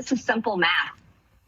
this is simple math.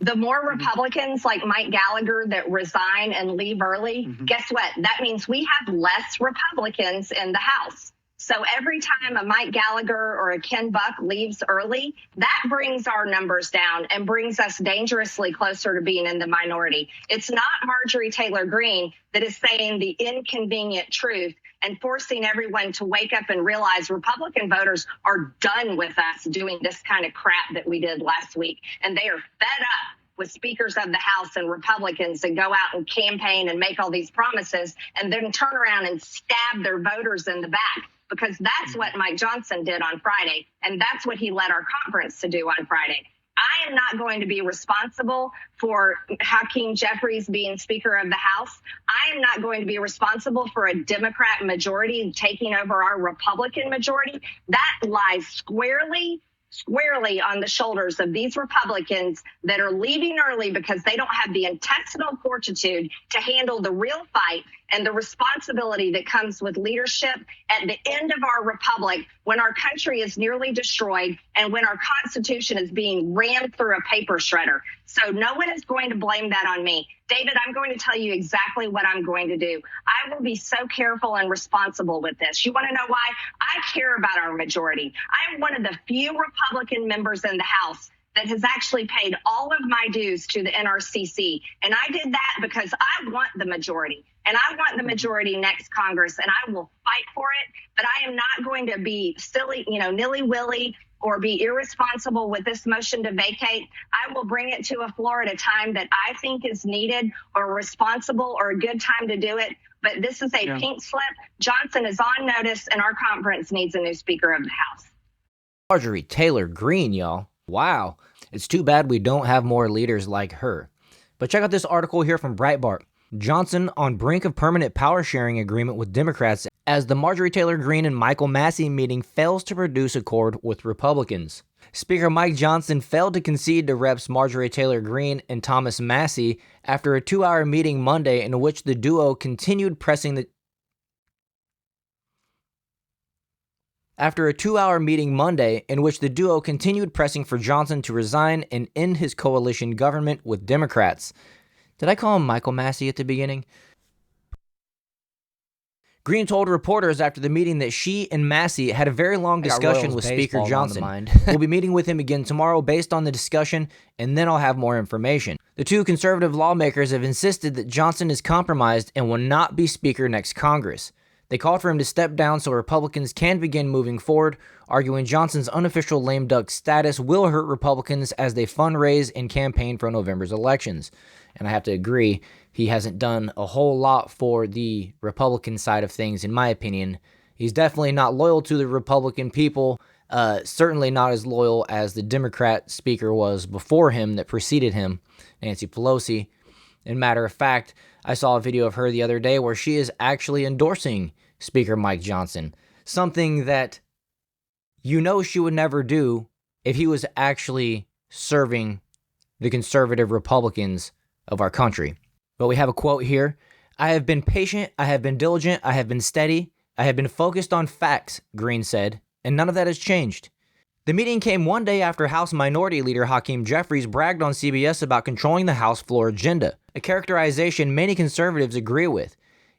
The more Republicans like Mike Gallagher that resign and leave early, guess what? That means we have less Republicans in the House. So every time a Mike Gallagher or a Ken Buck leaves early, that brings our numbers down and brings us dangerously closer to being in the minority. It's not Marjorie Taylor Greene that is saying the inconvenient truth and forcing everyone to wake up and realize Republican voters are done with us doing this kind of crap that we did last week. And they are fed up with speakers of the House and Republicans that go out and campaign and make all these promises and then turn around and stab their voters in the back. Because that's what Mike Johnson did on Friday, and that's what he led our conference to do on Friday. I am not going to be responsible for Hakeem Jeffries being Speaker of the House. I am not going to be responsible for a Democrat majority taking over our Republican majority. That lies squarely on the shoulders of these Republicans that are leaving early because they don't have the intestinal fortitude to handle the real fight and the responsibility that comes with leadership at the end of our republic when our country is nearly destroyed and when our Constitution is being rammed through a paper shredder. So no one is going to blame that on me. David, I'm going to tell you exactly what I'm going to do. I will be so careful and responsible with this. You want to know why? I care about our majority. I am one of the few Republican members in the House that has actually paid all of my dues to the NRCC. And I did that because I want the majority. And I want the majority next Congress, and I will fight for it. But I am not going to be silly, nilly-willy or be irresponsible with this motion to vacate. I will bring it to a floor at a time that I think is needed or responsible or a good time to do it. But this is a pink slip. Johnson is on notice, and our conference needs a new Speaker of the House. Marjorie Taylor Greene, y'all. Wow. It's too bad we don't have more leaders like her. But check out this article here from Breitbart. Johnson on brink of permanent power sharing agreement with Democrats as the Marjorie Taylor Greene and Michael Massey meeting fails to produce accord with Republicans. Speaker Mike Johnson failed to concede to Reps Marjorie Taylor Greene and Thomas Massey after a 2-hour meeting Monday in which the duo continued pressing for Johnson to resign and end his coalition government with Democrats. Did I call him Michael Massey at the beginning? Greene told reporters after the meeting that she and Massey had a very long discussion with Speaker Johnson. We'll be meeting with him again tomorrow based on the discussion, and then I'll have more information. The two conservative lawmakers have insisted that Johnson is compromised and will not be Speaker next Congress. They called for him to step down so Republicans can begin moving forward, arguing Johnson's unofficial lame duck status will hurt Republicans as they fundraise and campaign for November's elections. And I have to agree, he hasn't done a whole lot for the Republican side of things, in my opinion. He's definitely not loyal to the Republican people, certainly not as loyal as the Democrat speaker was before him that preceded him, Nancy Pelosi. And matter of fact, I saw a video of her the other day where she is actually endorsing Speaker Mike Johnson, something that she would never do if he was actually serving the conservative Republicans of our country. But we have a quote here. "I have been patient, I have been diligent, I have been steady, I have been focused on facts," Greene said, and none of that has changed. The meeting came one day after House Minority Leader Hakeem Jeffries bragged on CBS about controlling the House floor agenda, a characterization many conservatives agree with.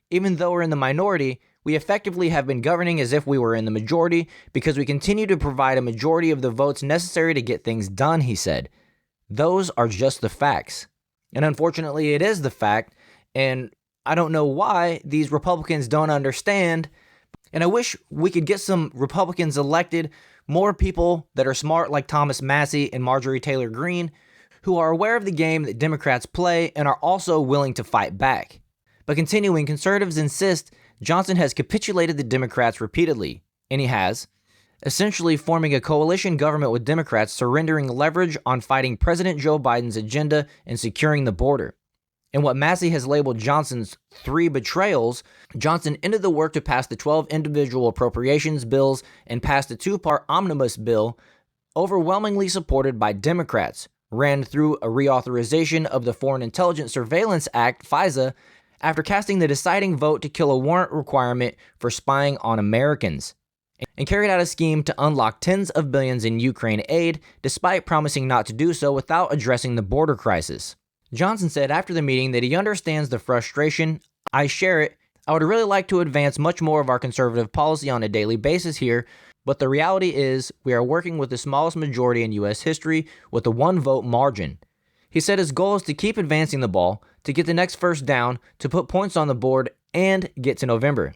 "Even though we're in the minority, we effectively have been governing as if we were in the majority because we continue to provide a majority of the votes necessary to get things done," he said. Those are just the facts. And unfortunately, it is the fact, and I don't know why these Republicans don't understand. And I wish we could get some Republicans elected, more people that are smart like Thomas Massey and Marjorie Taylor Greene, who are aware of the game that Democrats play and are also willing to fight back. But continuing, conservatives insist Johnson has capitulated the Democrats repeatedly, and he has, essentially forming a coalition government with Democrats, surrendering leverage on fighting President Joe Biden's agenda and securing the border. In what Massey has labeled Johnson's 3 betrayals, Johnson ended the work to pass the 12 individual appropriations bills and passed a 2-part omnibus bill overwhelmingly supported by Democrats, ran through a reauthorization of the Foreign Intelligence Surveillance Act, FISA, after casting the deciding vote to kill a warrant requirement for spying on Americans. and carried out a scheme to unlock tens of billions in Ukraine aid, despite promising not to do so without addressing the border crisis. Johnson said after the meeting that he understands the frustration. I share it. I would really like to advance much more of our conservative policy on a daily basis here, but the reality is we are working with the smallest majority in U.S. history with a one-vote margin. He said his goal is to keep advancing the ball, to get the next first down, to put points on the board, and get to November.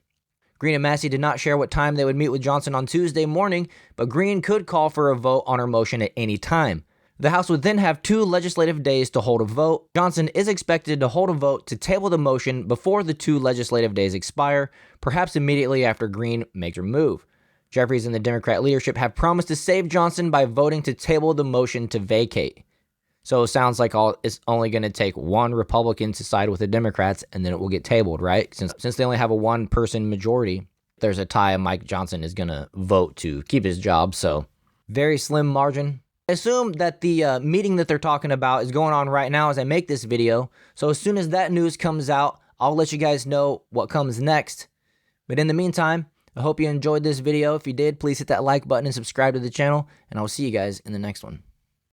Green and Massey did not share what time they would meet with Johnson on Tuesday morning, but Green could call for a vote on her motion at any time. The House would then have 2 legislative days to hold a vote. Johnson is expected to hold a vote to table the motion before the 2 legislative days expire, perhaps immediately after Green makes her move. Jeffries and the Democrat leadership have promised to save Johnson by voting to table the motion to vacate. So it sounds like it's only going to take one Republican to side with the Democrats, and then it will get tabled, right? Since they only have a one-person majority, there's a tie, and Mike Johnson is going to vote to keep his job. So very slim margin. I assume that the meeting that they're talking about is going on right now as I make this video. So as soon as that news comes out, I'll let you guys know what comes next. But in the meantime, I hope you enjoyed this video. If you did, please hit that like button and subscribe to the channel, and I'll see you guys in the next one.